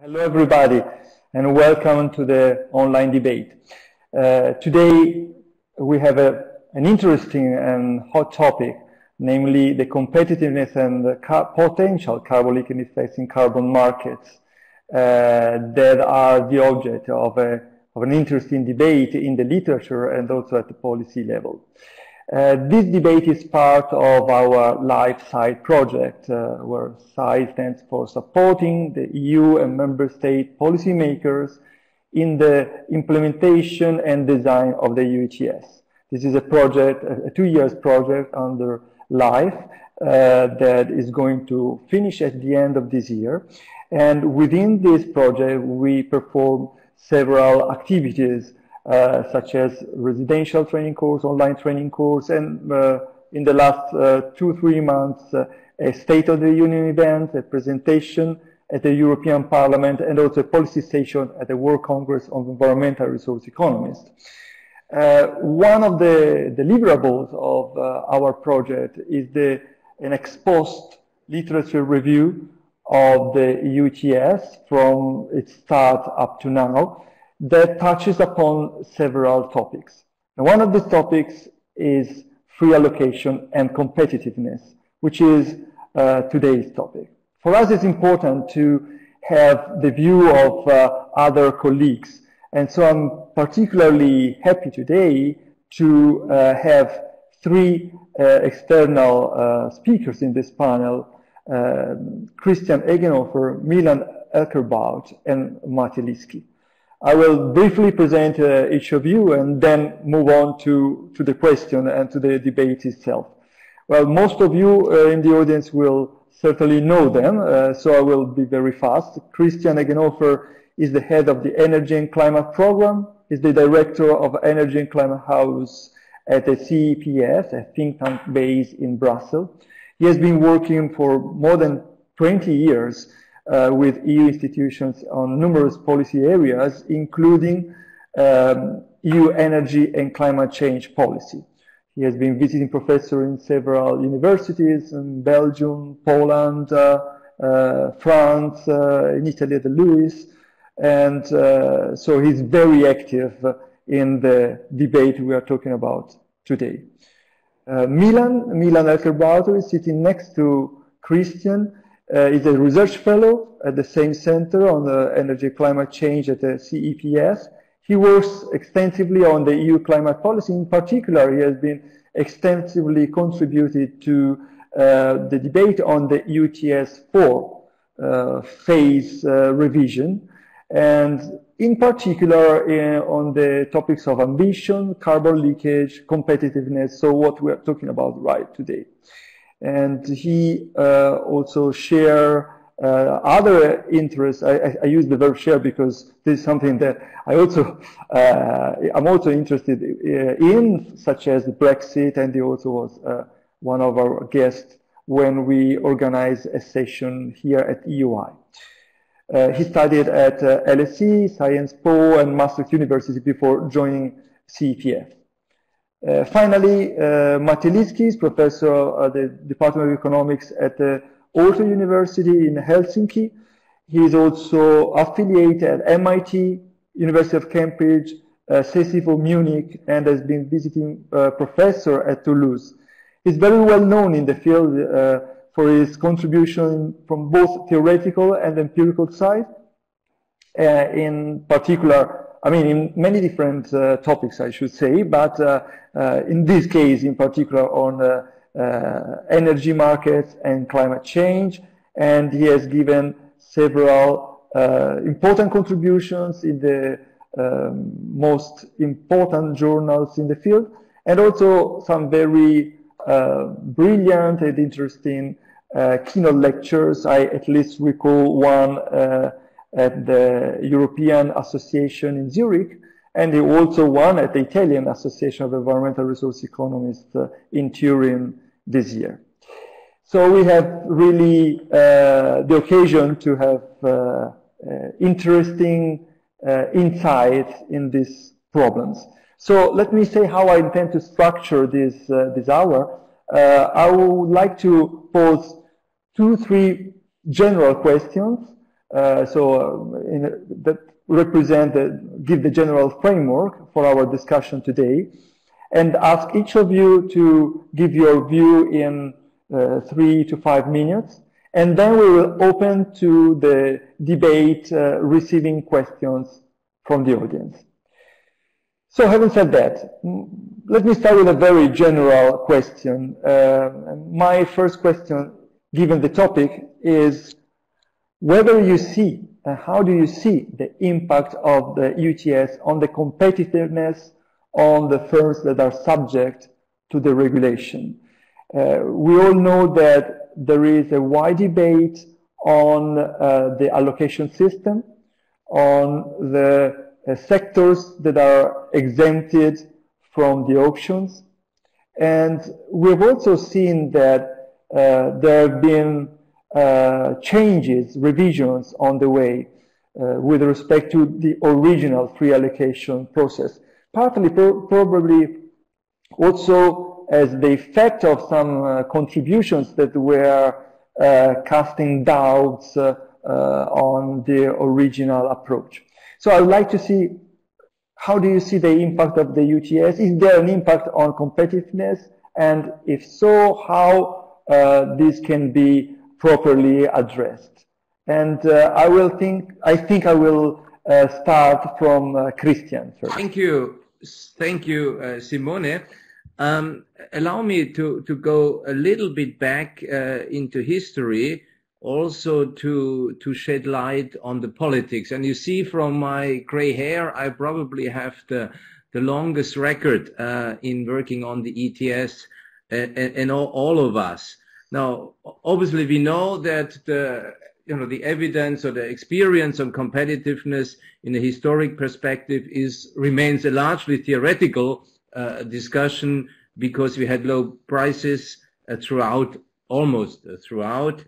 Hello everybody and welcome to the online debate. Today we have an interesting and hot topic, namely the competitiveness and the potential carbon leakage effects in carbon markets that are the object of an interesting debate in the literature and also at the policy level. This debate is part of our LIFE SIDE project, where SIDE stands for supporting the EU and member state policymakers in the implementation and design of the EU ETS. This is a project, a 2 years project under LIFE that is going to finish at the end of this year. And within this project, we perform several activities such as residential training course, online training course, and in the last 2-3 months, a State of the Union event, a presentation at the European Parliament, and also a policy session at the World Congress of Environmental Resource Economists. One of the deliverables of our project is an ex-post literature review of the EU ETS from its start up to now, that touches upon several topics. And one of the topics is free allocation and competitiveness, which is today's topic. For us, it's important to have the view of other colleagues. And so I'm particularly happy today to have 3 external speakers in this panel, Christian Egenhofer, Milan Elkerbout, and Mate Liski. I will briefly present each of you and then move on to the question and to the debate itself. Well, most of you in the audience will certainly know them, so I will be very fast. Christian Egenhofer is the head of the Energy and Climate Program, is the director of Energy and Climate House at the CEPS, a think tank based in Brussels. He has been working for more than 20 years with EU institutions on numerous policy areas, including EU energy and climate change policy. He has been visiting professor in several universities in Belgium, Poland, France, in Italy at the Lewis, and so he's very active in the debate we are talking about today. Milan Elkerbout is sitting next to Christian. Is a research fellow at the same center on the energy climate change at the CEPS. He works extensively on the EU climate policy. In particular, he has been extensively contributed to the debate on the EU ETS phase revision, and in particular on the topics of ambition, carbon leakage, competitiveness, so what we are talking about right today. And he also share other interests. I use the verb share because this is something that I'm also interested in, such as Brexit, and he also was one of our guests when we organized a session here at EUI. He studied at LSE, Sciences Po, and Maastricht University before joining CEPF. Finally, Mate Liski is professor at the Department of Economics at the Aalto University in Helsinki. He is also affiliated at MIT, University of Cambridge, CESIFO Munich, and has been visiting professor at Toulouse. He's very well known in the field for his contribution from both theoretical and empirical side. In particular, I mean, in many different topics, I should say, but in this case, in particular, on energy markets and climate change, and he has given several important contributions in the most important journals in the field, and also some very brilliant and interesting keynote lectures. I at least recall one at the European Association in Zurich, and also one at the Italian Association of Environmental Resource Economists in Turin this year. So we have really the occasion to have interesting insights in these problems. So let me say how I intend to structure this hour. I would like to pose 2-3 general questions That give the general framework for our discussion today, and ask each of you to give your view in 3 to 5 minutes, and then we will open to the debate, receiving questions from the audience. So having said that, let me start with a very general question. My first question, given the topic, is whether you see, how do you see the impact of the ETS on the competitiveness on the firms that are subject to the regulation? We all know that there is a wide debate on the allocation system, on the sectors that are exempted from the auctions. And we've also seen that there have been changes, revisions on the way with respect to the original free allocation process, partly probably also as the effect of some contributions that were casting doubts on the original approach. So I would like to see, how do you see the impact of the ETS? Is there an impact on competitiveness? And if so, how this can be properly addressed? And I think I will start from Christian first. Thank you, Simone. Allow me to go a little bit back into history, also to shed light on the politics. And you see from my gray hair, I probably have the longest record in working on the ETS, and all of us. Now, obviously, we know that the evidence or the experience on competitiveness in a historic perspective remains a largely theoretical discussion, because we had low prices almost throughout,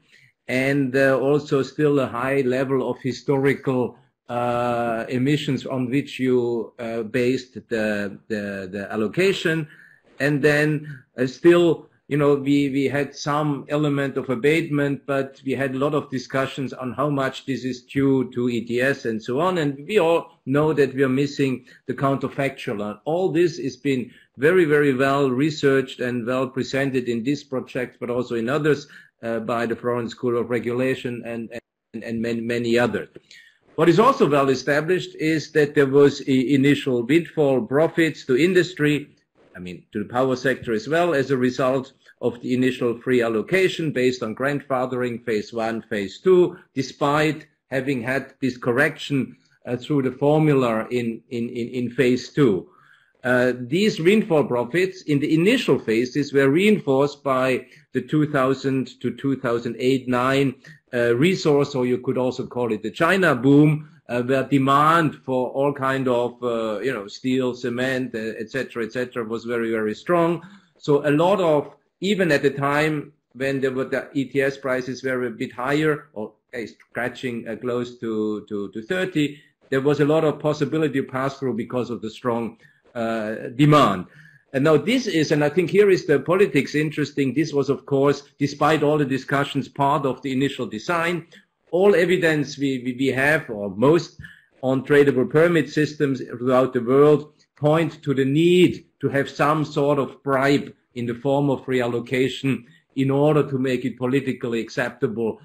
and also still a high level of historical emissions on which you based the allocation. And then still, we had some element of abatement, but we had a lot of discussions on how much this is due to ETS and so on. And we all know that we are missing the counterfactual. And all this has been very, very well researched and well presented in this project, but also in others by the Florence School of Regulation and many others. What is also well established is that there was initial windfall profits to industry, to the power sector as well, as a result of the initial free allocation based on grandfathering, phase 1, phase 2, despite having had this correction through the formula in phase 2. These windfall profits in the initial phases were reinforced by the 2000 to 2008-9 resource, or you could also call it the China boom, where demand for all kind of steel, cement, etc., was very, very strong. So a lot of, even at the time when the ETS prices were a bit higher, or scratching close to 30, there was a lot of possibility to pass through because of the strong demand. And now this is, and I think here is the politics interesting, this was of course, despite all the discussions, part of the initial design. All evidence we have, or most, on tradable permit systems throughout the world point to the need to have some sort of bribe in the form of reallocation in order to make it politically acceptable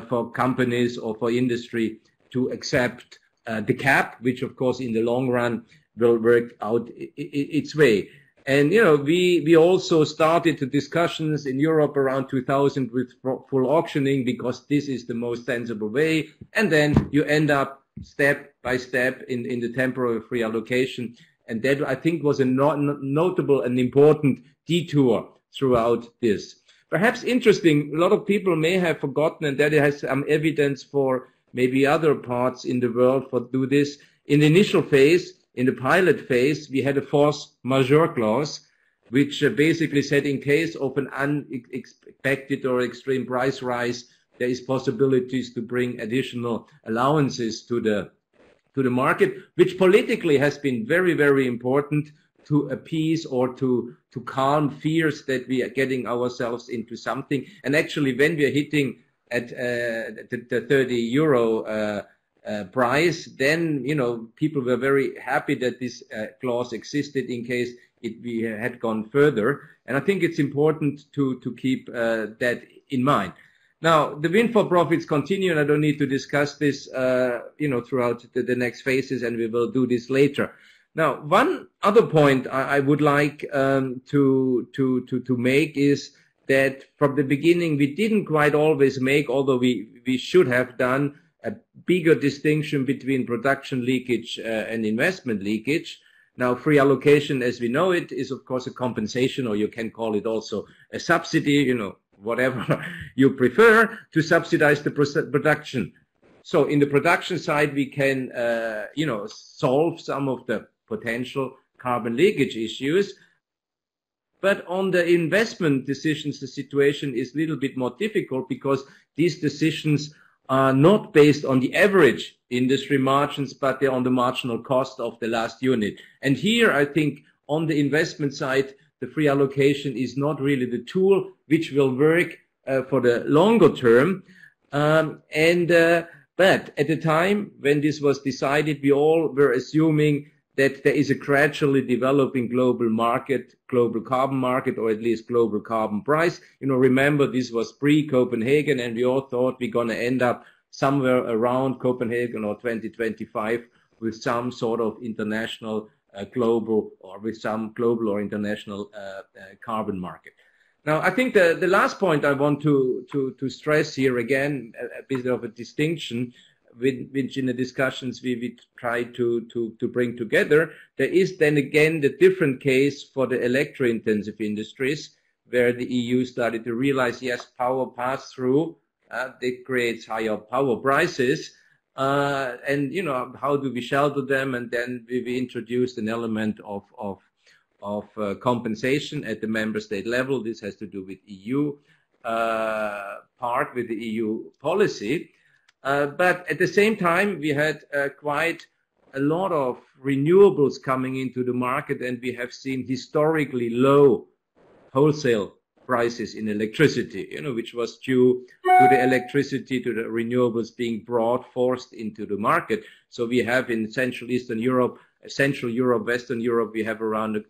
for companies or for industry to accept the cap, which of course in the long run will work out its way. And, we also started the discussions in Europe around 2000 with full auctioning, because this is the most sensible way. And then you end up step by step in the temporary free allocation. And that, I think, was a notable and important detour throughout this. Perhaps interesting, a lot of people may have forgotten, and that it has some evidence for maybe other parts in the world for do this. In the initial phase, in the pilot phase, we had a force majeure clause, which basically said in case of an unexpected or extreme price rise, there is possibilities to bring additional allowances to the market, which politically has been very, very important to appease or to calm fears that we are getting ourselves into something. And actually, when we are hitting at the 30 euro price, then, you know, people were very happy that this clause existed in case we had gone further. And I think it's important to keep that in mind. Now, the windfall profits continue, and I don't need to discuss this, you know, throughout the next phases, and we will do this later. Now, one other point I would like to make is that from the beginning we didn't quite always make, although we should have done, a bigger distinction between production leakage and investment leakage. Now, free allocation, as we know it, is of course a compensation, or you can call it also a subsidy, you know, whatever you prefer, to subsidize the production. So in the production side, we can, you know, solve some of the potential carbon leakage issues. But on the investment decisions, the situation is a little bit more difficult, because these decisions are not based on the average industry margins, but they're on the marginal cost of the last unit. And here, I think, on the investment side, the free allocation is not really the tool which will work for the longer term. But at the time when this was decided, we all were assuming that there is a gradually developing global market, global carbon market, or at least global carbon price. You know, remember, this was pre-Copenhagen, and we all thought we're going to end up somewhere around Copenhagen or 2025 with some sort of international global, or with some global or international carbon market. Now, I think the last point I want to stress here, again, a bit of a distinction, which in the discussions we try to bring together. There is then again the different case for the electro-intensive industries, where the EU started to realize, yes, power pass-through, it creates higher power prices, and, you know, how do we shelter them? And then we introduced an element of compensation at the member state level. This has to do with EU part, with the EU policy. But at the same time, we had quite a lot of renewables coming into the market, and we have seen historically low wholesale prices in electricity, you know, which was due to the electricity, to the renewables being forced into the market. So we have in Central Eastern Europe, Central Europe, Western Europe, we have around a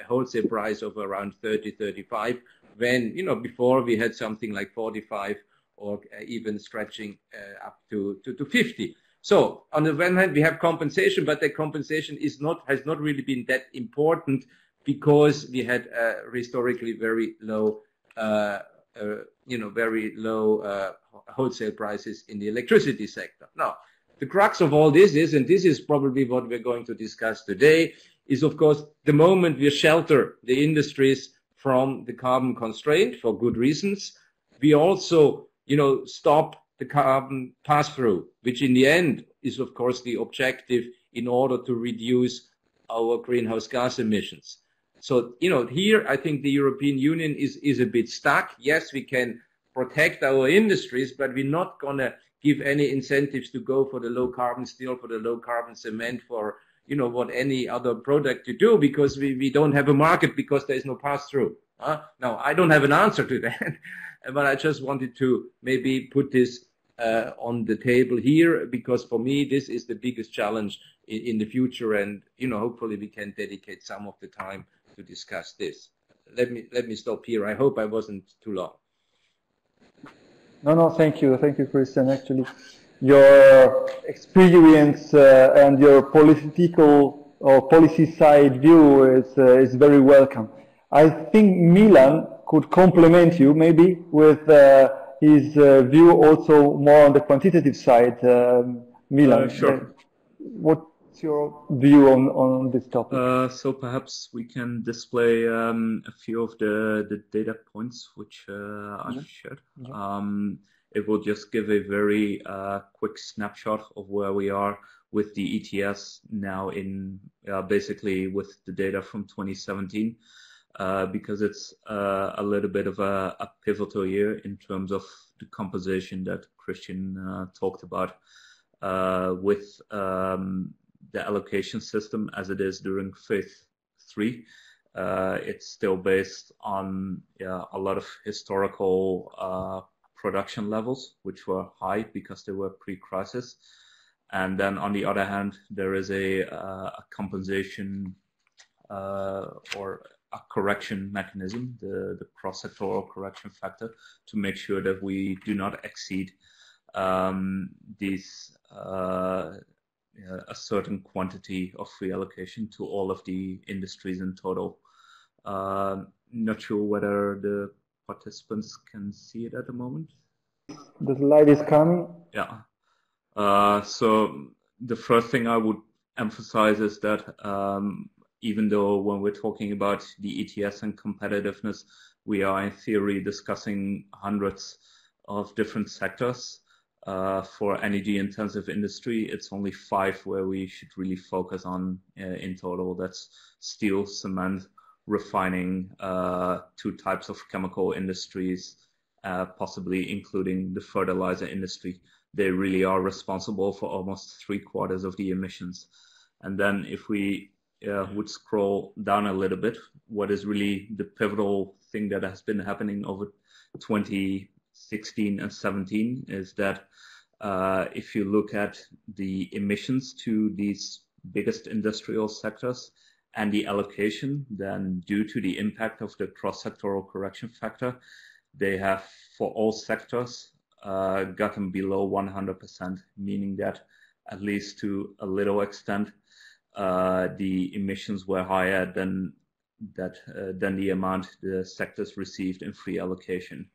wholesale price of around 30, 35, when, you know, before we had something like 45, or even stretching up to 50. So on the one hand, we have compensation, but the compensation has not really been that important, because we had historically very low, very low wholesale prices in the electricity sector. Now, the crux of all this is, and this is probably what we're going to discuss today, is of course the moment we shelter the industries from the carbon constraint for good reasons, we also, you know, stop the carbon pass-through, which in the end is of course the objective in order to reduce our greenhouse gas emissions. So, you know, here I think the European Union is a bit stuck. Yes, we can protect our industries, but we're not going to give any incentives to go for the low carbon steel, for the low carbon cement, for, you know, what any other product to do, because we don't have a market, because there is no pass-through. Now, I don't have an answer to that, but I just wanted to maybe put this on the table here, because for me, this is the biggest challenge in the future, and, you know, hopefully we can dedicate some of the time to discuss this. Let me stop here. I hope I wasn't too long. No, thank you, Christian. Actually, your experience and your political or policy side view is very welcome. I think Milan could complement you maybe with his view also more on the quantitative side. Milan, sure. What's your view on this topic? So perhaps we can display a few of the data points which I've shared. It will just give a very quick snapshot of where we are with the ETS now in basically with the data from 2017, because it's a little bit of a pivotal year in terms of the composition that Christian talked about, with the allocation system as it is during phase 3. It's still based on a lot of historical production levels, which were high because they were pre-crisis. And then on the other hand, there is a compensation or a correction mechanism, the cross-sectoral correction factor, to make sure that we do not exceed a certain quantity of free allocation to all of the industries in total. Not sure whether the participants can see it at the moment. The slide is coming. Yeah. So the first thing I would emphasize is that even though when we're talking about the ETS and competitiveness, we are in theory discussing hundreds of different sectors. For energy intensive industry, it's only 5 where we should really focus on in total. That's steel, cement, refining, 2 types of chemical industries, possibly including the fertilizer industry. They really are responsible for almost 3/4 of the emissions. And then if we would scroll down a little bit, what is really the pivotal thing that has been happening over 2016 and 17 is that if you look at the emissions to these biggest industrial sectors and the allocation, then due to the impact of the cross-sectoral correction factor, they have, for all sectors, gotten below 100%, meaning that at least to a little extent, the emissions were higher than the amount the sectors received in free allocation.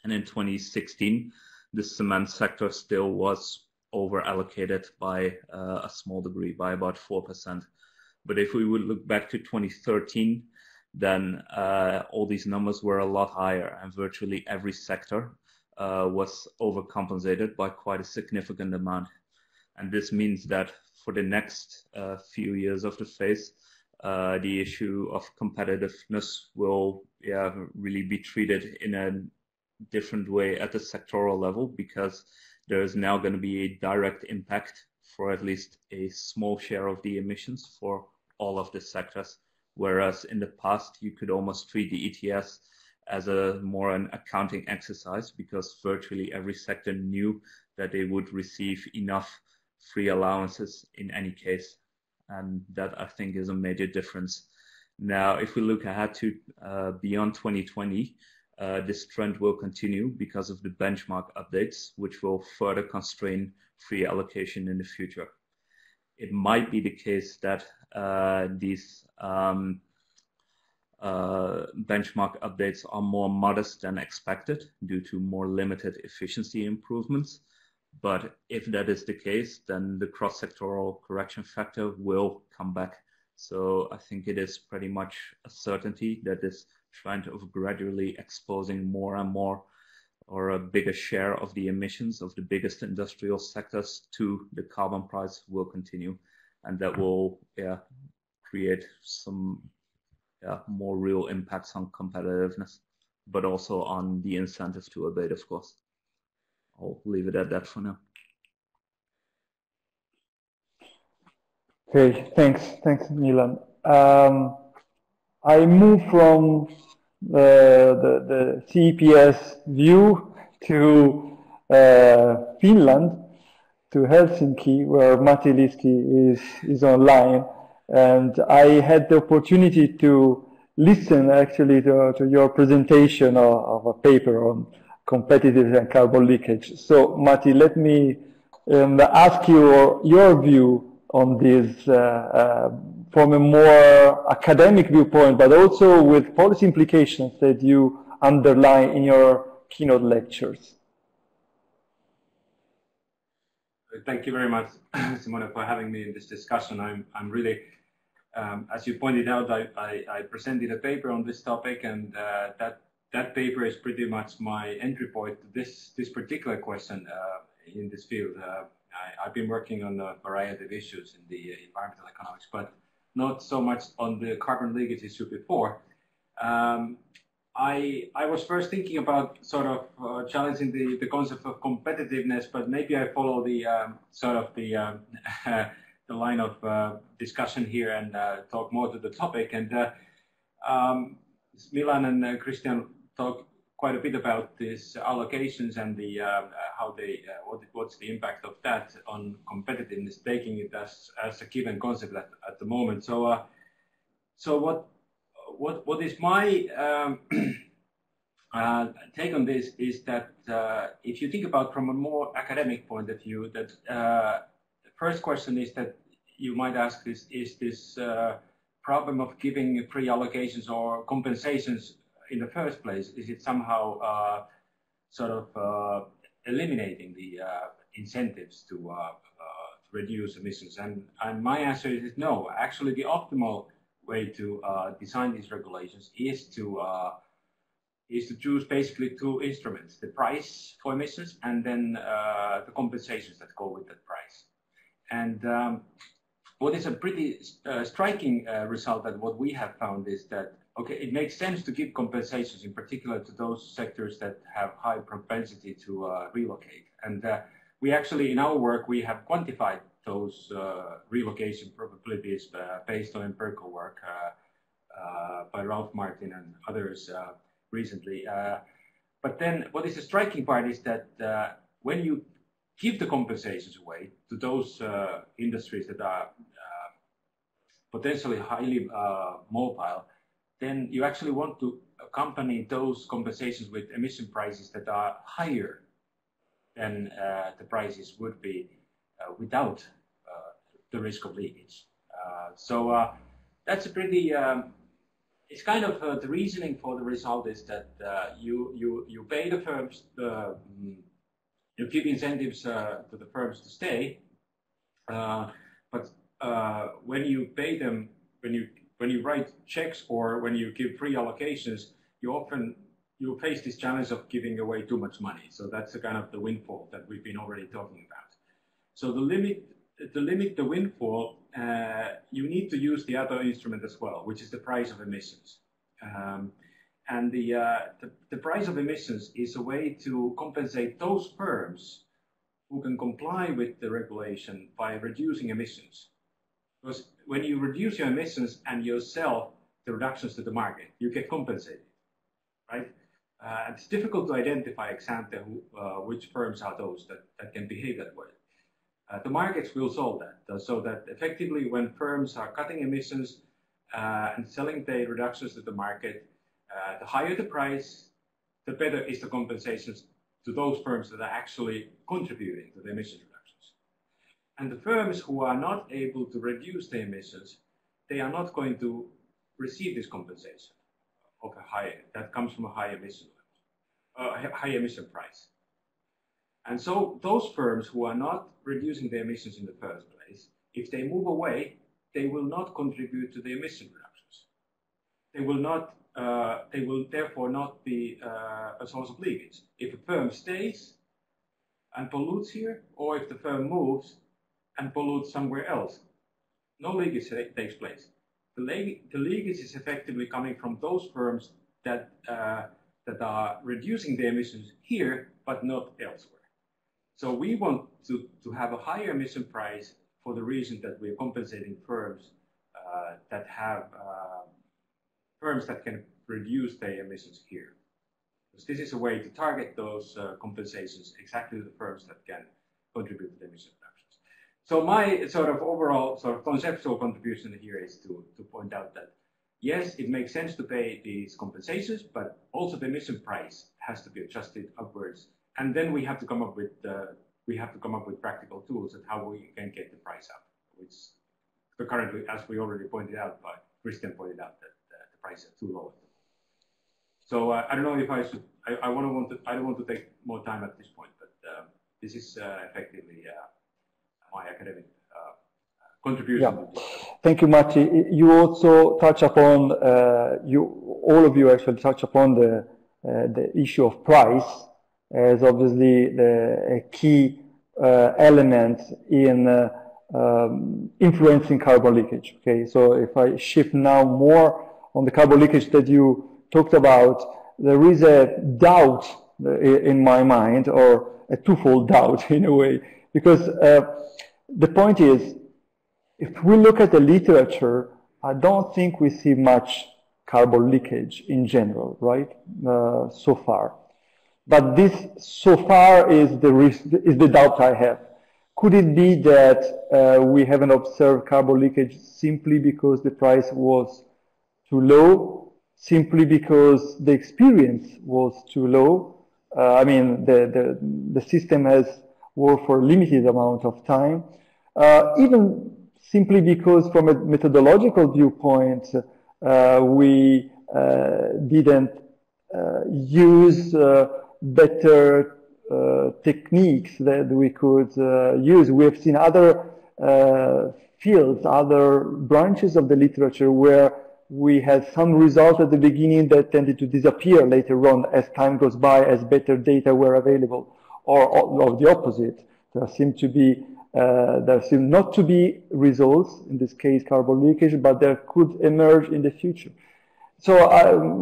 And in 2016, the cement sector still was over allocated by a small degree, by about 4%. But if we would look back to 2013, then all these numbers were a lot higher, and virtually every sector was overcompensated by quite a significant amount. And this means that for the next few years of the phase, the issue of competitiveness will really be treated in a different way at the sectoral level, because there is now going to be a direct impact for at least a small share of the emissions for all of the sectors. Whereas in the past, you could almost treat the ETS as more an accounting exercise, because virtually every sector knew that they would receive enough free allowances in any case. And that, I think, is a major difference. Now, if we look ahead to beyond 2020, this trend will continue because of the benchmark updates, which will further constrain free allocation in the future. It might be the case that these benchmark updates are more modest than expected due to more limited efficiency improvements. But if that is the case, then the cross-sectoral correction factor will come back. So I think it is pretty much a certainty that this trend of gradually exposing more and more, or a bigger share of the emissions of the biggest industrial sectors to the carbon price will continue. And that will create some more real impacts on competitiveness, but also on the incentive to abate, of course. I'll leave it at that for now. Okay, thanks, Milan. I move from the CEPS view to Finland, to Helsinki, where Matti Liski is online, and I had the opportunity to listen actually to your presentation of a paper on competitiveness and carbon leakage. So, Matti, let me ask you your view on this from a more academic viewpoint, but also with policy implications that you underline in your keynote lectures. Thank you very much, Simone, for having me in this discussion. I'm really, as you pointed out, I presented a paper on this topic, and that paper is pretty much my entry point to this particular question in this field. I've been working on a variety of issues in the environmental economics, but not so much on the carbon leakage issue before. I was first thinking about sort of challenging the concept of competitiveness, but maybe I follow the the line of discussion here and talk more to the topic. And Milan and Christian quite a bit about these allocations and the how they what's the impact of that on competitiveness, taking it as a given concept at the moment. So what is my take on this is that if you think about from a more academic point of view, that the first question is that you might ask is this problem of giving pre-allocations or compensations in the first place, is it somehow sort of eliminating the incentives to reduce emissions? And my answer is no. Actually, the optimal way to design these regulations is to choose basically two instruments: the price for emissions and then the compensations that go with that price. And what is a pretty striking result that what we have found is that, okay, it makes sense to give compensations in particular to those sectors that have high propensity to relocate. And we actually, in our work, we have quantified those relocation probabilities based on empirical work by Ralph Martin and others recently. But then what is the striking part is that when you give the compensations away to those industries that are potentially highly mobile, then you actually want to accompany those compensations with emission prices that are higher than the prices would be without the risk of leakage. So that's a pretty, it's kind of the reasoning for the result is that you pay the firms, you give incentives to the firms to stay, but when you pay them, when you write checks or when you give free allocations, you face this challenge of giving away too much money. So that's the kind of the windfall that we've been already talking about. So to limit the windfall, you need to use the other instrument as well, which is the price of emissions. And the price of emissions is a way to compensate those firms who can comply with the regulation by reducing emissions. Because when you reduce your emissions and you sell the reductions to the market, you get compensated, right? It's difficult to identify exactly which firms are those that can behave that way. The markets will solve that, so that effectively when firms are cutting emissions and selling the reductions to the market, the higher the price, the better is the compensations to those firms that are actually contributing to the emission reductions. And the firms who are not able to reduce the emissions, they are not going to receive this compensation of a higher, that comes from a high emission level, high emission price. And so those firms who are not reducing the emissions in the first place, if they move away, they will not contribute to the emission reductions. They will not. They will therefore not be a source of leakage. If a firm stays and pollutes here, or if the firm moves and pollutes somewhere else, no leakage takes place. The leakage is effectively coming from those firms that are reducing the emissions here, but not elsewhere. So we want to have a higher emission price for the reason that we're compensating firms that have firms that can reduce their emissions here. Because this is a way to target those compensations exactly to the firms that can contribute to the emission reductions. So my sort of overall sort of conceptual contribution here is to point out that yes, it makes sense to pay these compensations, but also the emission price has to be adjusted upwards. And then we have to come up with practical tools at how we can get the price up, which currently, as we already pointed out, by Christian pointed out that the prices are too low. So I don't know if I should. I don't want to take more time at this point, but this is effectively my academic contribution. Yeah. Thank you, Matti. You also touch upon all of you actually touch upon the issue of price as obviously a key element in influencing carbon leakage. Okay, so if I shift now more on the carbon leakage that you talked about, there is a doubt in my mind, or a twofold doubt in a way, because the point is, if we look at the literature, I don't think we see much carbon leakage in general, right? So far. But this so far is the doubt I have. Could it be that we haven't observed carbon leakage simply because the price was too low, simply because the experience was too low? I mean, the system has worked for a limited amount of time. Even simply because from a methodological viewpoint, we didn't use better techniques that we could use. We have seen other fields, other branches of the literature where we had some results at the beginning that tended to disappear later on as time goes by, as better data were available, or the opposite. There seem not to be results, in this case carbon leakage, but there could emerge in the future. So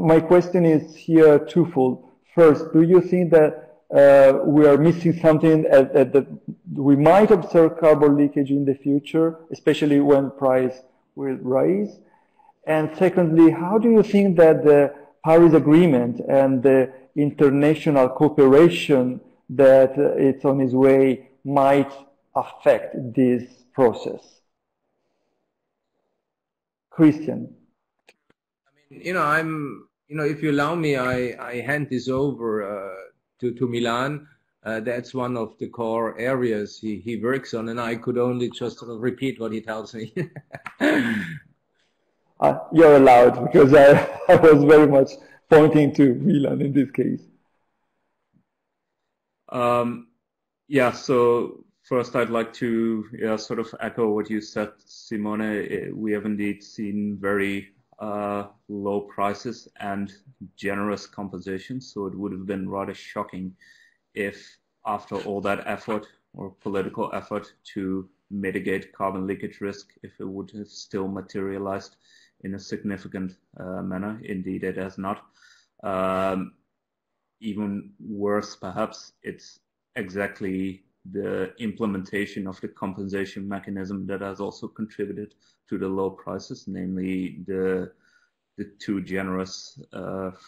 my question is here twofold. First, do you think that we are missing something that we might observe carbon leakage in the future, especially when price will rise? And secondly, how do you think that the Paris Agreement and the international cooperation that it's on its way might affect this process? Christian. I mean, if you allow me, I hand this over to Milan. That's one of the core areas he works on, and I could only just sort of repeat what he tells me. You're allowed, because I was very much pointing to Milan in this case. Yeah, so first I'd like to sort of echo what you said, Simone. We have indeed seen very low prices and generous compensation, so it would have been rather shocking if after all that effort or political effort to mitigate carbon leakage risk, if it would have still materialized in a significant manner. Indeed, it has not. Even worse, perhaps, it's exactly the implementation of the compensation mechanism that has also contributed to the low prices, namely the too generous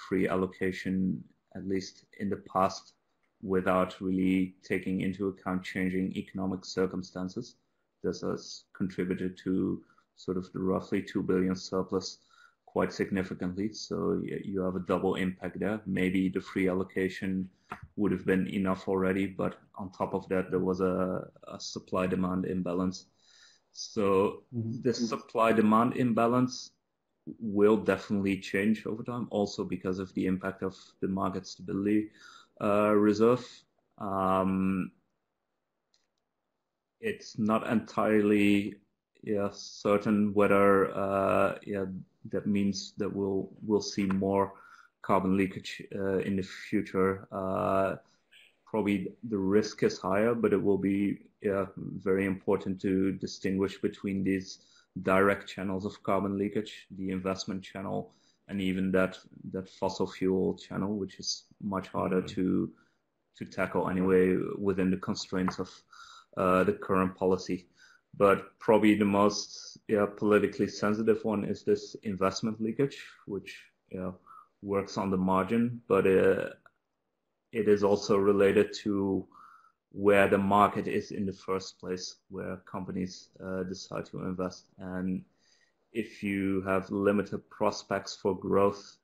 free allocation, at least in the past, without really taking into account changing economic circumstances. This has contributed to sort of the roughly 2 billion surplus quite significantly. So you have a double impact there. Maybe the free allocation would have been enough already, but on top of that, there was a supply-demand imbalance. So the supply-demand imbalance will definitely change over time, also because of the impact of the market stability reserve. It's not entirely certain whether that means that we'll see more carbon leakage in the future. Probably the risk is higher, but it will be very important to distinguish between these direct channels of carbon leakage, the investment channel, and even that fossil fuel channel, which is much harder to tackle anyway within the constraints of the current policy. But probably the most politically sensitive one is this investment leakage, which works on the margin, but it is also related to where the market is in the first place, where companies decide to invest. And if you have limited prospects for growth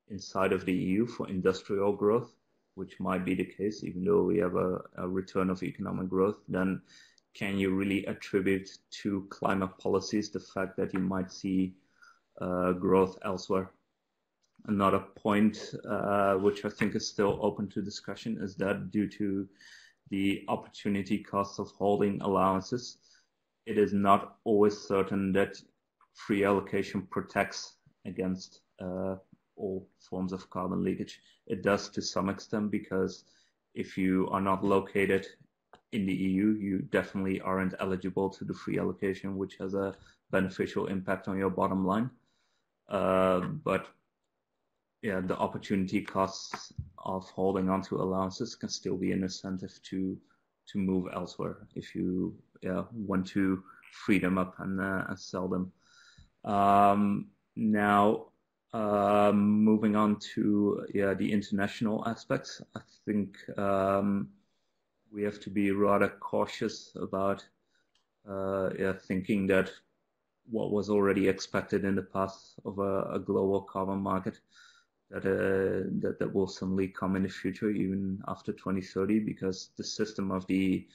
inside of the EU, for industrial growth, which might be the case, even though we have a return of economic growth, then can you really attribute to climate policies the fact that you might see growth elsewhere? Another point, which I think is still open to discussion, is that due to the opportunity cost of holding allowances, it is not always certain that free allocation protects against all forms of carbon leakage. It does to some extent, because if you are not located in the EU, you definitely aren't eligible to the free allocation, which has a beneficial impact on your bottom line. But the opportunity costs of holding onto allowances can still be an incentive to move elsewhere if you want to free them up and sell them. Now, Moving on to the international aspects, I think we have to be rather cautious about thinking that what was already expected in the past of a global carbon market that will suddenly come in the future, even after 2030, because the system of the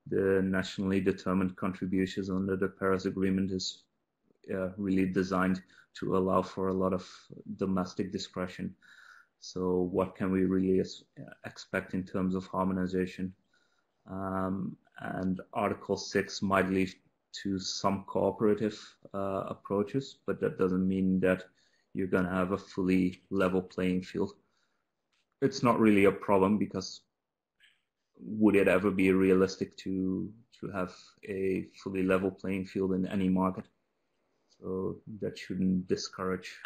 nationally determined contributions under the Paris Agreement is really designed to allow for a lot of domestic discretion. So what can we really expect in terms of harmonization? And Article 6 might lead to some cooperative approaches, but that doesn't mean that you're going to have a fully level playing field. It's not really a problem, because would it ever be realistic to have a fully level playing field in any market? So that shouldn't discourage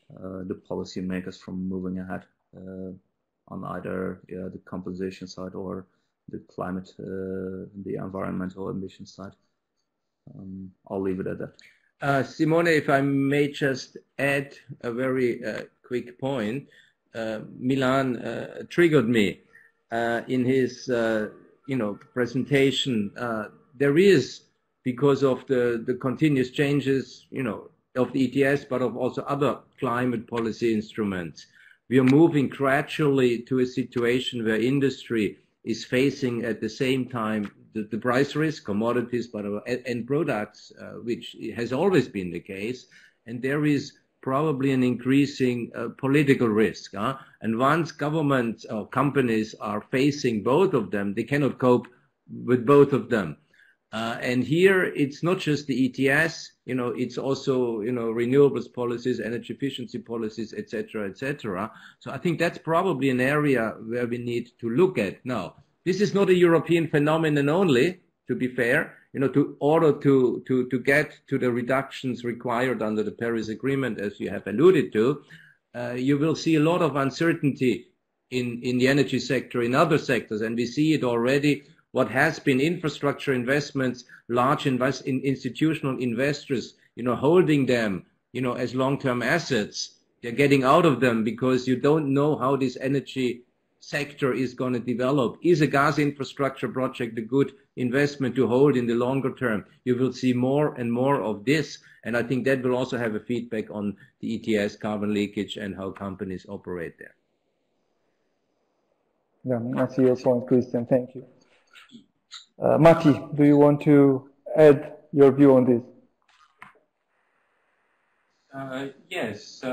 the policymakers from moving ahead on either the compensation side or the climate, the environmental emission side. I'll leave it at that. Simone, if I may just add a very quick point. Milan triggered me in his presentation. There is, because of the continuous changes, of the ETS, but of also other climate policy instruments, we are moving gradually to a situation where industry is facing at the same time the price risk, commodities, but end products, which has always been the case, and there is probably an increasing political risk. And once governments or companies are facing both of them, they cannot cope with both of them. And here it's not just the ETS, it's also, renewables policies, energy efficiency policies, etc., etc. So I think that's probably an area where we need to look at. Now, this is not a European phenomenon only, to be fair. To order to get to the reductions required under the Paris Agreement, as you have alluded to, you will see a lot of uncertainty in the energy sector, in other sectors, and we see it already. What has been infrastructure investments, large institutional investors, holding them, as long-term assets, they're getting out of them because you don't know how this energy sector is going to develop. Is a gas infrastructure project a good investment to hold in the longer term? You will see more and more of this, and I think that will also have a feedback on the ETS, carbon leakage, and how companies operate there. Yeah, I see your point, Christian. Thank you. Matti, do you want to add your view on this? Yes.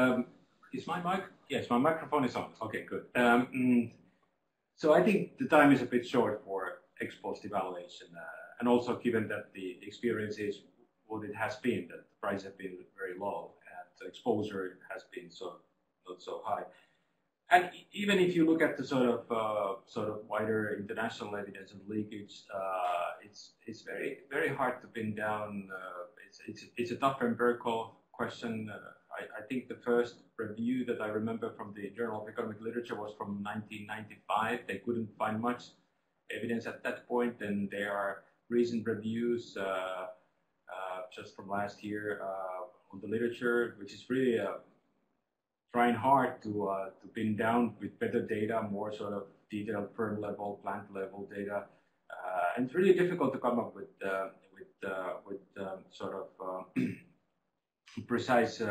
Is my mic? Yes, my microphone is on. Okay, good. So I think the time is a bit short for ex-post evaluation, and also given that the experience is what it has been, that the price has been very low and the exposure has been not so high. And even if you look at the sort of wider international evidence of leakage, it's very, very hard to pin down. It's a tough empirical question. I think the first review that I remember from the Journal of Economic Literature was from 1995. They couldn't find much evidence at that point, and there are recent reviews just from last year on the literature, which is really trying hard to pin down with better data, more sort of detailed firm level, plant level data, and it's really difficult to come up with sort of precise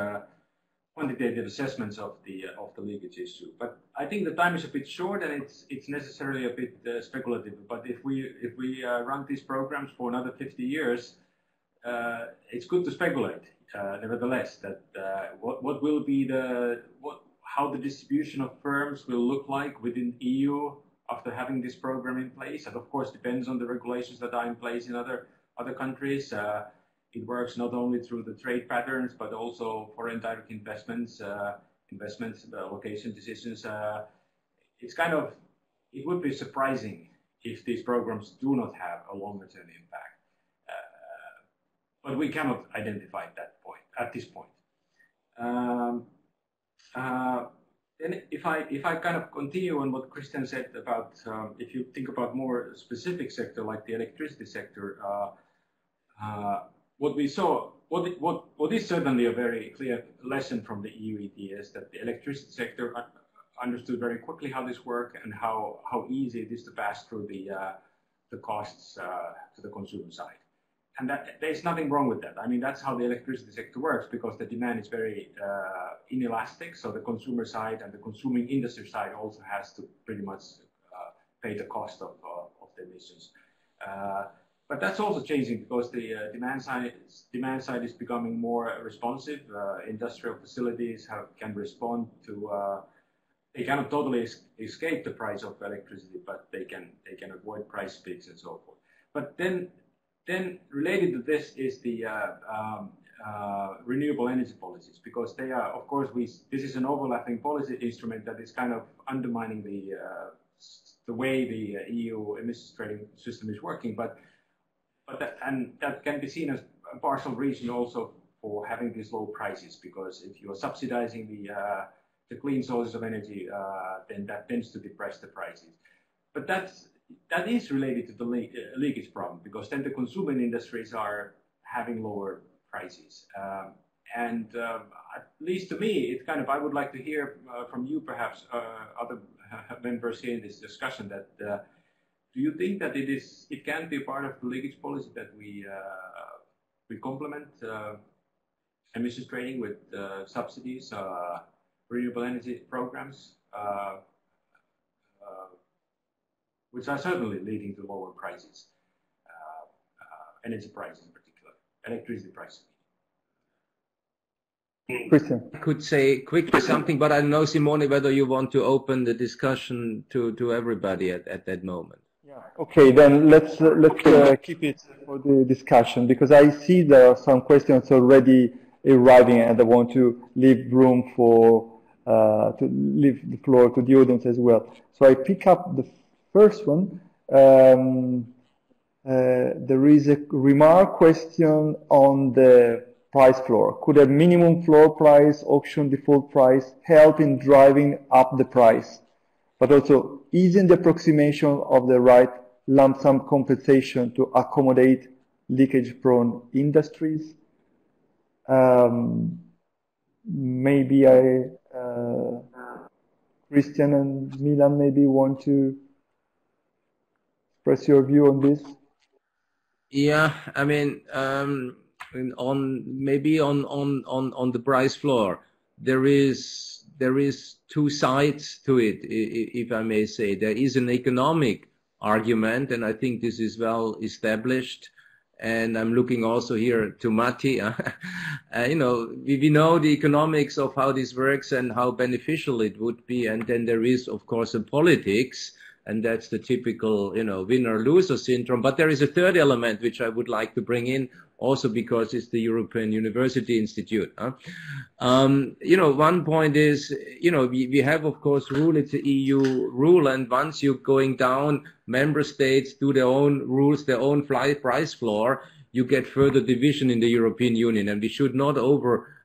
quantitative assessments of the leakage issue. But I think the time is a bit short, and it's necessarily a bit speculative. But if we run these programs for another 50 years, it's good to speculate. Nevertheless, that what will be how the distribution of firms will look like within EU after having this program in place. And of course depends on the regulations that are in place in other countries. It works not only through the trade patterns, but also foreign direct investments, allocation decisions. It would be surprising if these programs do not have a longer term impact. But we cannot identify at this point. Then if I kind of continue on what Christian said about if you think about more specific sector like the electricity sector, what we saw, what is certainly a very clear lesson from the EU ETS, that the electricity sector understood very quickly how this works and how easy it is to pass through the costs to the consumer side. And that there's nothing wrong with that. I mean, that's how the electricity sector works, because the demand is very inelastic. So the consumer side and the consuming industry side also has to pretty much pay the cost of the emissions. But that's also changing, because the demand side is becoming more responsive. Industrial facilities can respond to. They cannot totally escape the price of electricity, but they can avoid price peaks and so forth. But then related to this is the renewable energy policies, because they are, of course, this is an overlapping policy instrument that is kind of undermining the way the EU emissions trading system is working, but that can be seen as a partial reason also for having these low prices, because if you are subsidizing the clean sources of energy, then that tends to depress the prices. But that is related to the leakage problem, because then the consuming industries are having lower prices. And at least to me, it's kind of, I would like to hear from you, perhaps other members here in this discussion, that do you think that it can be part of the leakage policy that we complement emissions trading with subsidies, renewable energy programs, which are certainly leading to lower prices, energy prices in particular, electricity prices. Christian. I could say quickly something, but I don't know, Simone, whether you want to open the discussion to everybody at that moment. Yeah. Okay, then let's keep it for the discussion, because I see there are some questions already arriving, and I want to leave room for to leave the floor to the audience as well. So I pick up the first one. There is a remark question on the price floor. Could a minimum floor price, auction default price, help in driving up the price, but also easing the approximation of the right lump sum compensation to accommodate leakage-prone industries? Maybe Christian and Milan maybe want to express your view on this. Yeah, I mean, on the price floor, there is two sides to it, if I may say. There is an economic argument, and I think this is well established. And I'm looking also here to Matti. We know the economics of how this works and how beneficial it would be. And then there is, of course, a politics, and that's the typical, winner-loser syndrome. But there is a third element which I would like to bring in, also because it's the European University Institute. One point is, we have, of course, rule. It's an EU rule, and once you're going down, member states do their own rules, their own price floor, you get further division in the European Union, and we should not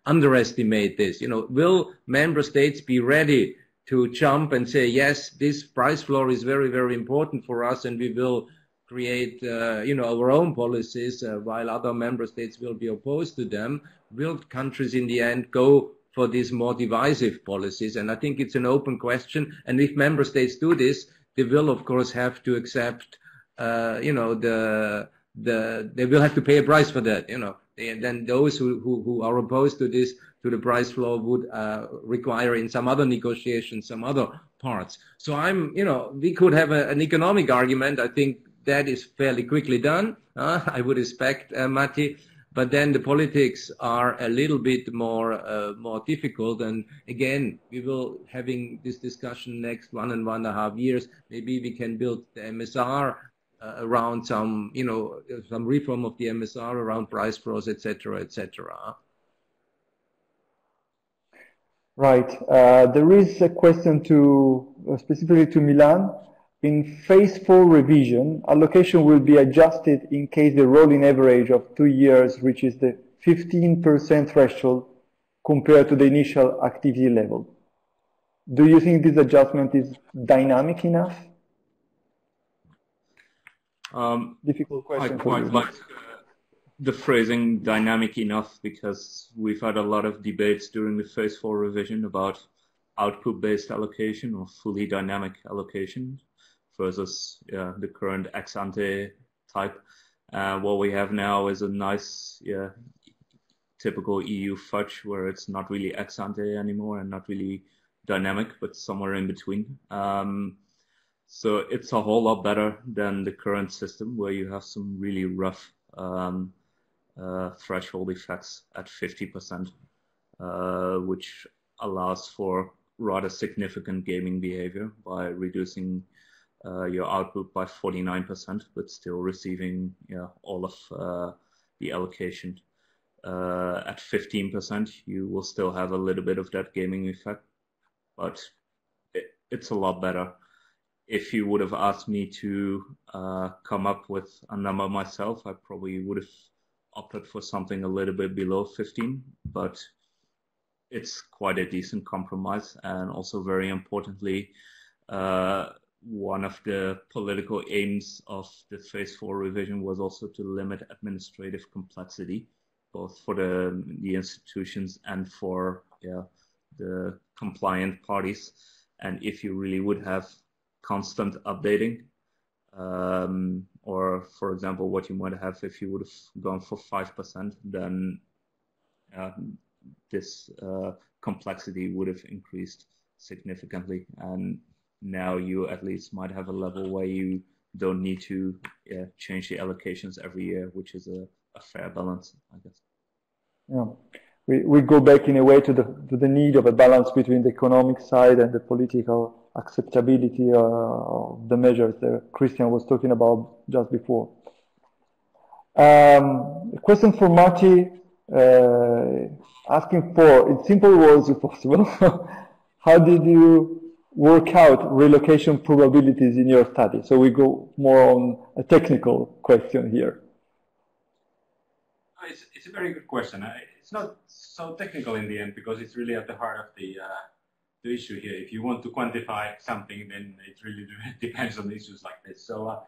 underestimate this. Will member states be ready to jump and say, yes, this price floor is very, very important for us, and we will create, our own policies, while other member states will be opposed to them? Will countries in the end go for these more divisive policies? And I think it's an open question. And if member states do this, they will, of course, have to accept, they will have to pay a price for that, And then those who are opposed to this, to the price floor, would require in some other negotiations, some other parts. So we could have an economic argument. I think that is fairly quickly done, I would expect, Matti. But then the politics are a little bit more difficult. And again, we will having this discussion next 1.5 years. Maybe we can build the MSR around some reform of the MSR around price floors, etc., etc. Right. There is a question specifically to Milan. In Phase 4 revision, allocation will be adjusted in case the rolling average of 2 years reaches the 15% threshold compared to the initial activity level. Do you think this adjustment is dynamic enough? Difficult question. the phrasing dynamic enough, because we've had a lot of debates during the Phase 4 revision about output-based allocation or fully dynamic allocation versus the current ex-ante type. What we have now is a nice, typical EU fudge where it's not really ex-ante anymore and not really dynamic, but somewhere in between. So it's a whole lot better than the current system where you have some really rough threshold effects at 50%, which allows for rather significant gaming behavior by reducing your output by 49%, but still receiving all of the allocation. At 15%, you will still have a little bit of that gaming effect, but it's a lot better. If you would have asked me to come up with a number myself, I probably would have opted for something a little bit below 15, but it's quite a decent compromise. And also very importantly, one of the political aims of the Phase 4 revision was also to limit administrative complexity, both for the institutions and for the compliant parties. And if you really would have constant updating, or for example, what you might have if you would have gone for 5%, then this complexity would have increased significantly. And now you at least might have a level where you don't need to change the allocations every year, which is a fair balance, I guess. Yeah. We go back in a way to the need of a balance between the economic side and the political acceptability of the measures that Christian was talking about just before. A question for Marty, asking for, in simple words if possible, how did you work out relocation probabilities in your study? So we go more on a technical question here. It's a very good question. It's not so technical in the end because it's really at the heart of the issue here. If you want to quantify something, then it really depends on issues like this. So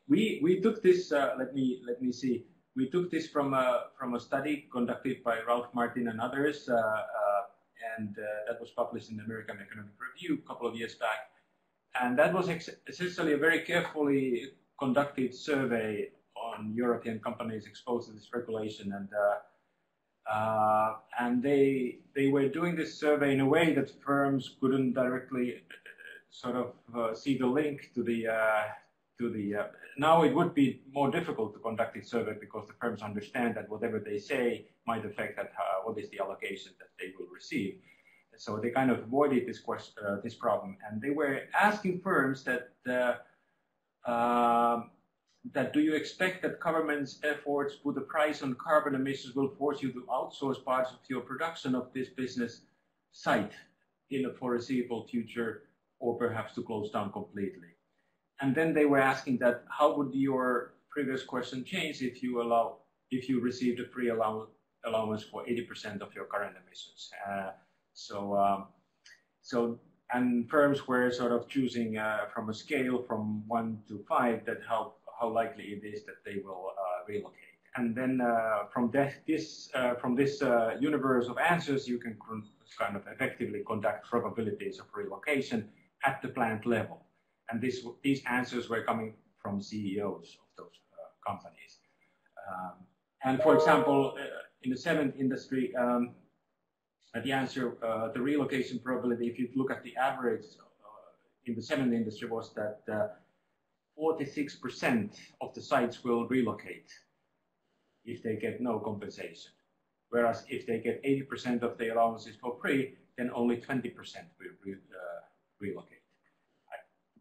we took this. Let me see. We took this from a study conducted by Ralph Martin and others, and that was published in the American Economic Review a couple of years back. And that was essentially a very carefully conducted survey on European companies exposed to this regulation, and they were doing this survey in a way that firms couldn't directly sort of see the link to the now it would be more difficult to conduct this survey because the firms understand that whatever they say might affect that what is the allocation that they will receive. So they kind of avoided this question, this problem, and they were asking firms that that do you expect that government's efforts put a price on carbon emissions will force you to outsource parts of your production of this business site in a foreseeable future, or perhaps to close down completely? And then they were asking that how would your previous question change if you received a free allowance for 80% of your current emissions? And firms were sort of choosing from a scale from 1 to 5 that how likely it is that they will relocate. And then from this universe of answers, you can kind of effectively conduct probabilities of relocation at the plant level. And these answers were coming from CEOs of those companies. And for example, in the cement industry, the answer, the relocation probability, if you look at the average in the cement industry, was that 46% of the sites will relocate if they get no compensation. Whereas if they get 80% of the allowances for free, then only 20% will relocate.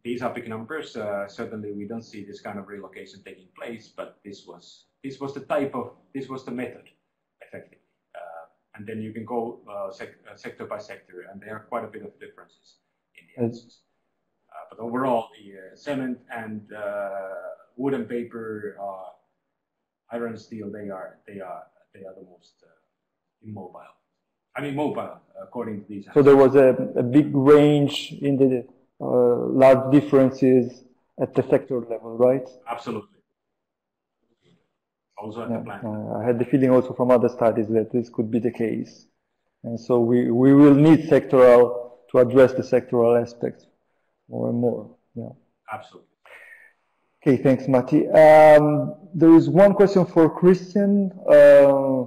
These are big numbers. Certainly, we don't see this kind of relocation taking place, but this was the method, effectively. And then you can go sector by sector, and there are quite a bit of differences in the answers. But overall, the cement and wood and paper, iron and steel, they are the most immobile. I mean, mobile according to these. So there was a big range in the large differences at the sector level, right? Absolutely. also at the plant. I had the feeling also from other studies that this could be the case. And so we will need sectoral, to address the sectoral aspects more and more. Yeah. Absolutely. Okay, thanks, Matti. There is one question for Christian. A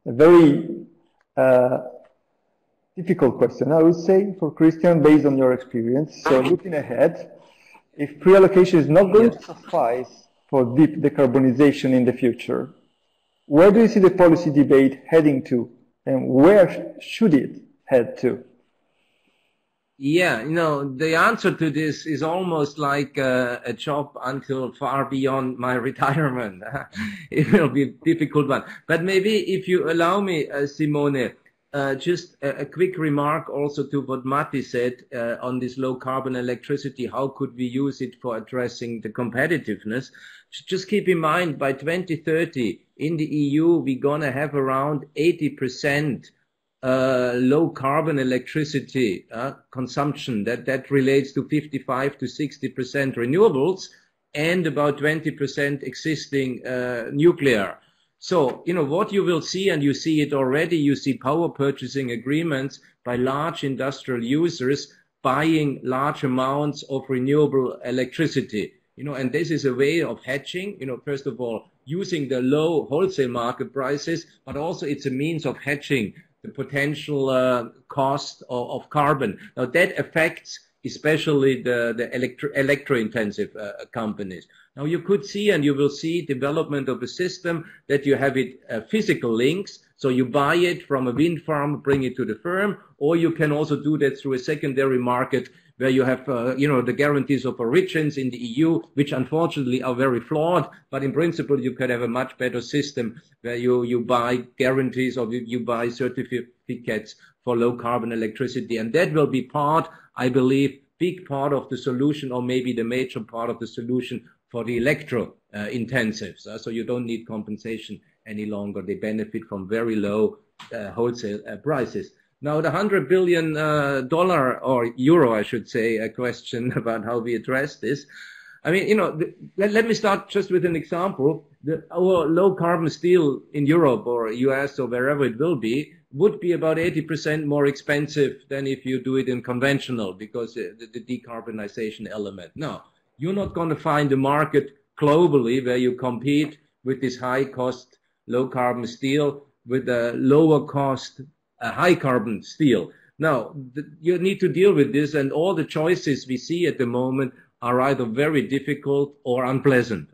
very difficult question, I would say, for Christian, based on your experience. So looking ahead, if pre-allocation is not going to suffice for deep decarbonization in the future, where do you see the policy debate heading to, and where should it head to? Yeah, the answer to this is almost like a job until far beyond my retirement. It will be a difficult one. But maybe if you allow me, Simone, just a quick remark also to what Matti said on this low carbon electricity. How could we use it for addressing the competitiveness? Just keep in mind, by 2030 in the EU, we're going to have around 80% low carbon electricity consumption. That relates to 55 to 60% renewables and about 20% existing nuclear. So, what you will see, and you see it already, you see power purchasing agreements by large industrial users buying large amounts of renewable electricity. And this is a way of hedging, first of all, using the low wholesale market prices, but also it's a means of hedging the potential cost of carbon. Now that affects especially the electro-intensive companies. Now you could see, and you will see, development of a system that you have it physical links. So you buy it from a wind farm, bring it to the firm, or you can also do that through a secondary market where you have, the guarantees of origins in the EU, which unfortunately are very flawed. But in principle, you could have a much better system where you buy guarantees or you buy certificates for low carbon electricity. And that will be part, I believe, big part of the solution, or maybe the major part of the solution for the electro-intensives. So you don't need compensation any longer. They benefit from very low wholesale prices. Now, the $100 billion or euro, I should say, a question about how we address this. I mean, let me start just with an example. Our low carbon steel in Europe or US or wherever it will be would be about 80% more expensive than if you do it in conventional, because the decarbonization element. No, you're not going to find a market globally where you compete with this high cost, low carbon steel with a lower cost, high carbon steel. Now, you need to deal with this, and all the choices we see at the moment are either very difficult or unpleasant.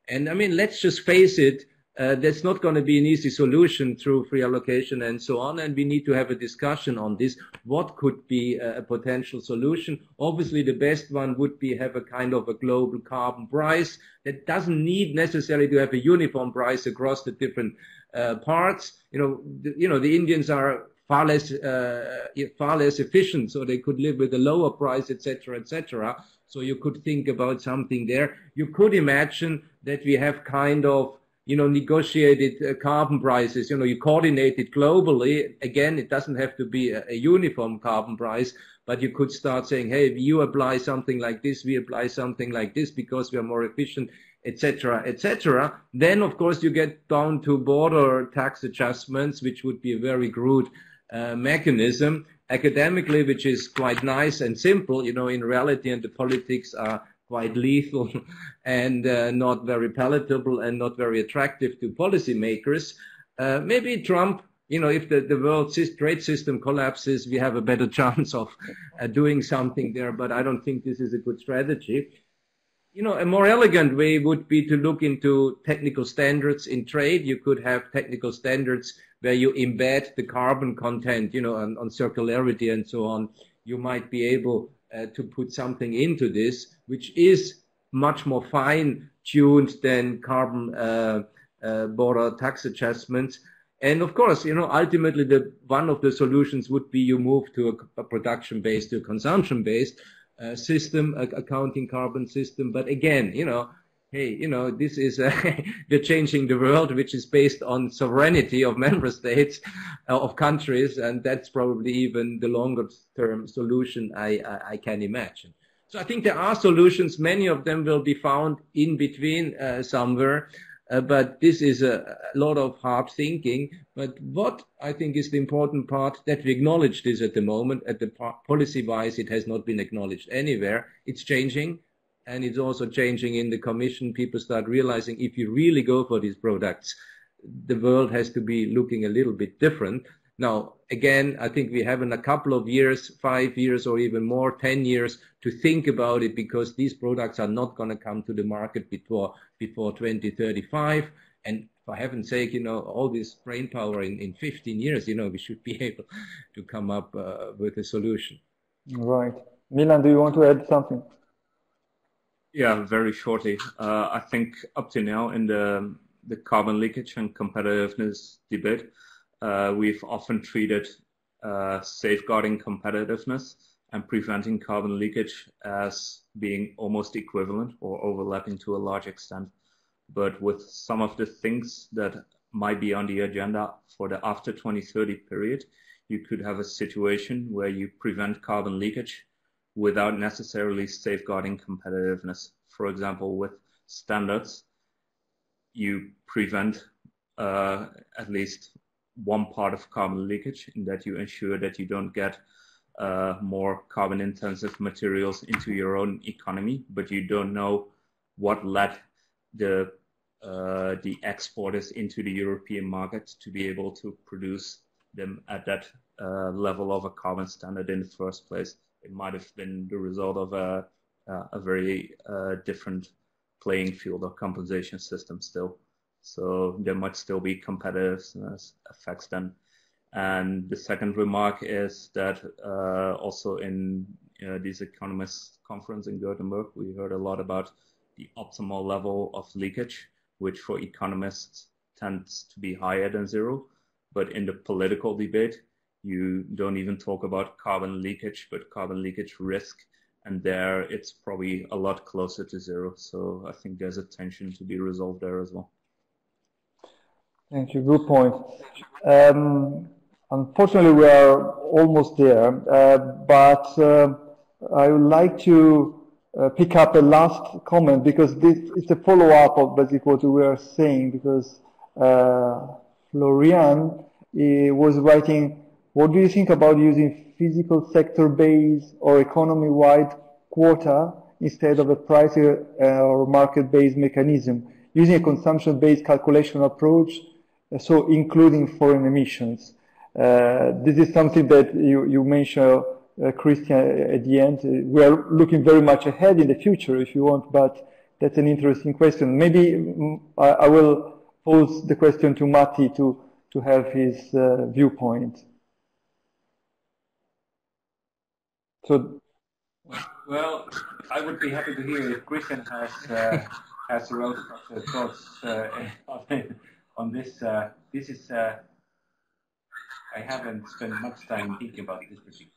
And I mean, let's just face it, that's not going to be an easy solution through free allocation and so on, and we need to have a discussion on this. What could be a potential solution? Obviously, the best one would be have a kind of a global carbon price that doesn't need necessarily to have a uniform price across the different parts. The Indians are far less efficient, so they could live with a lower price, etc., etc. So you could think about something there. You could imagine that we have kind of, negotiated carbon prices. You coordinate it globally. Again, it doesn't have to be a uniform carbon price, but you could start saying, hey, you apply something like this, we apply something like this because we are more efficient, etc., etc. Then, of course, you get down to border tax adjustments, which would be a very crude mechanism. Academically, which is quite nice and simple, in reality, and the politics are quite lethal and not very palatable and not very attractive to policymakers. Maybe Trump, if the world trade system collapses, we have a better chance of doing something there, but I don't think this is a good strategy. A more elegant way would be to look into technical standards in trade. You could have technical standards where you embed the carbon content, on circularity and so on. You might be able to put something into this, which is much more fine-tuned than carbon border tax adjustments. And of course, ultimately, one of the solutions would be you move to a production-based to a consumption-based system, accounting carbon system. But again, hey, this is we're changing the world, which is based on sovereignty of member states, of countries, and that's probably even the longer term solution I can imagine. So I think there are solutions. Many of them will be found in between somewhere. But this is a lot of hard thinking. But what I think is the important part, that we acknowledge this at the moment. At the policy-wise, it has not been acknowledged anywhere. It's changing, and it's also changing in the Commission. People start realizing if you really go for these products, the world has to be looking a little bit different. Now, again, I think we have in a couple of years, 5 years or even more, 10 years to think about it, because these products are not going to come to the market before 2035. And for heaven's sake, you know, all this brain power in 15 years, you know, we should be able to come up with a solution. Right. Milan, do you want to add something? Yeah, very shortly. I think up to now in the carbon leakage and competitiveness debate, we've often treated safeguarding competitiveness and preventing carbon leakage as being almost equivalent or overlapping to a large extent. But with some of the things that might be on the agenda for the after 2030 period, you could have a situation where you prevent carbon leakage without necessarily safeguarding competitiveness. For example, with standards, you prevent at least one part of carbon leakage, in that you ensure that you don't get more carbon intensive materials into your own economy, but you don't know what led the exporters into the European market to be able to produce them at that level of a carbon standard in the first place. It might have been the result of a very different playing field or compensation system still. So there might still be competitiveness effects then. And the second remark is that also in this economists conference in Gothenburg, we heard a lot about the optimal level of leakage, which for economists tends to be higher than zero. But in the political debate, you don't even talk about carbon leakage, but carbon leakage risk. And there it's probably a lot closer to zero. So I think there's a tension to be resolved there as well. Thank you. Good point. Unfortunately, we are almost there, but I would like to pick up a last comment, because this is a follow-up of basically what we were saying, because Florian was writing, what do you think about using physical sector-based or economy-wide quota instead of a price or market-based mechanism, using a consumption-based calculation approach, so including foreign emissions? This is something that you mentioned, Christian, at the end. We are looking very much ahead in the future, if you want, but that's an interesting question. Maybe I will pose the question to Matti to have his viewpoint. So, well, I would be happy to hear if Christian has a lot of thoughts on this. This is I haven't spent much time thinking about this particular.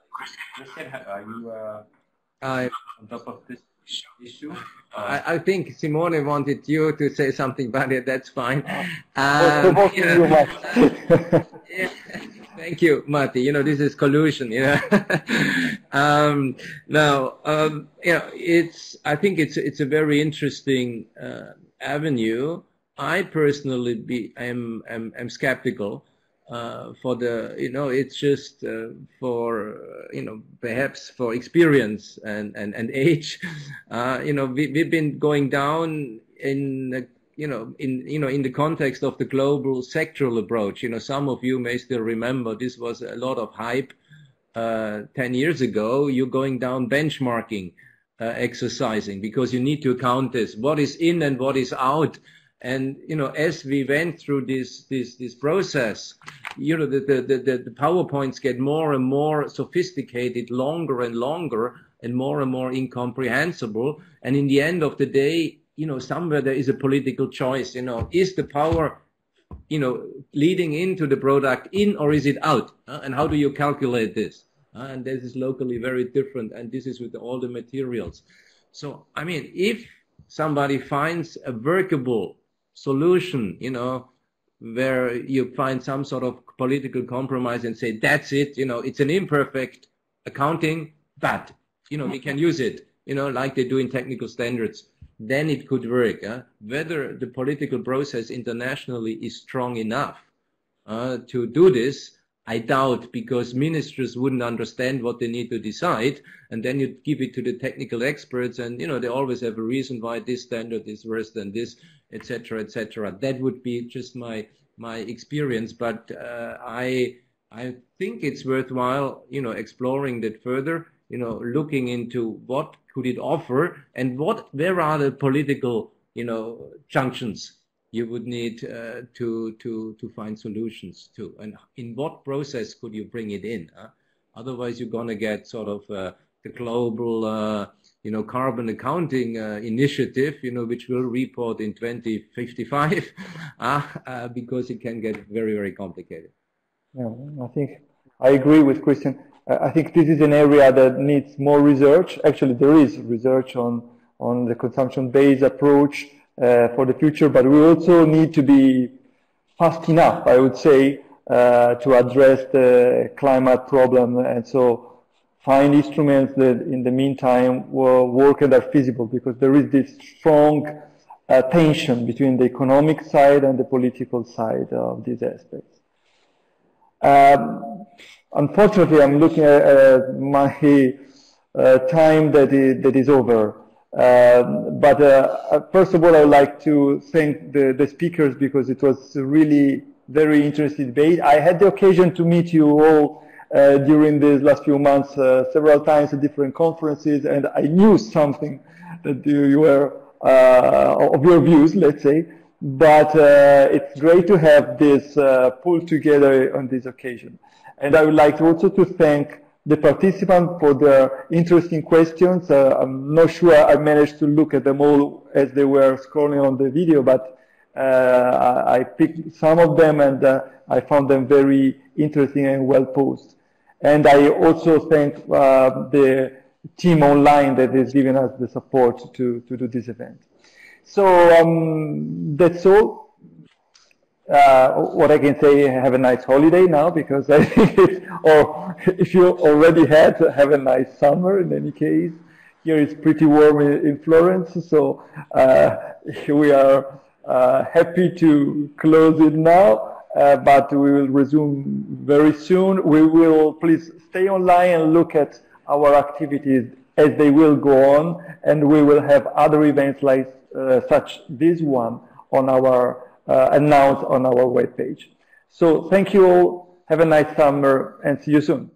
Christian, are you on top of this issue? I think Simone wanted you to say something about it. That's fine. Thank you, Matti. You know, this is collusion. You know. Now, you know, I think it's a very interesting avenue. I personally am skeptical. For the, you know, it's just for, you know, perhaps for experience and age, you know, we've been going down in, in the context of the global sectoral approach. You know, some of you may still remember this was a lot of hype 10 years ago. You're going down benchmarking exercising, because you need to count this, what is in and what is out. And, you know, as we went through this process, you know, the PowerPoints get more and more sophisticated, longer and longer, and more incomprehensible. And in the end of the day, you know, somewhere there is a political choice, you know, is the power, you know, leading into the product in, or is it out? And how do you calculate this? And this is locally very different. And this is with all the materials. So, I mean, if somebody finds a workable solution, you know, where you find some sort of political compromise and say, that's it, you know, it's an imperfect accounting, but, you know, we can use it. you know, like they do in technical standards, then it could work. Whether the political process internationally is strong enough to do this, I doubt, because ministers wouldn't understand what they need to decide, and then you give it to the technical experts, and you know they always have a reason why this standard is worse than this, etc., etc. That would be just my experience, but I think it's worthwhile, you know, exploring that further, you know, looking into what could it offer and where are the political, you know, junctions you would need to find solutions to, and in what process could you bring it in? Otherwise, you're gonna get sort of the global, you know, carbon accounting initiative, you know, which will report in 2055, because it can get very, very complicated. Yeah, I think I agree with Christian. I think this is an area that needs more research. Actually, there is research on the consumption-based approach for the future, but we also need to be fast enough, I would say, to address the climate problem, and so find instruments that in the meantime will work and are feasible, because there is this strong tension between the economic side and the political side of these aspects. Unfortunately, I'm looking at my time that is over. But first of all, I would like to thank the speakers, because it was a really very interesting debate. I had the occasion to meet you all during these last few months several times at different conferences, and I knew something that you were of your views, let's say. But it's great to have this pulled together on this occasion. And I would like also to thank the participants for their interesting questions. I'm not sure I managed to look at them all as they were scrolling on the video, but I picked some of them, and I found them very interesting and well posed. And I also thank the team online that is giving us the support to do this event. So that's all. What I can say, have a nice holiday now, because I think or if you already had, have a nice summer in any case. Here it's pretty warm in Florence, so we are happy to close it now, but we will resume very soon. We will, please stay online and look at our activities as they will go on, and we will have other events like such this one on our announced on our webpage. So thank you all, have a nice summer, and see you soon.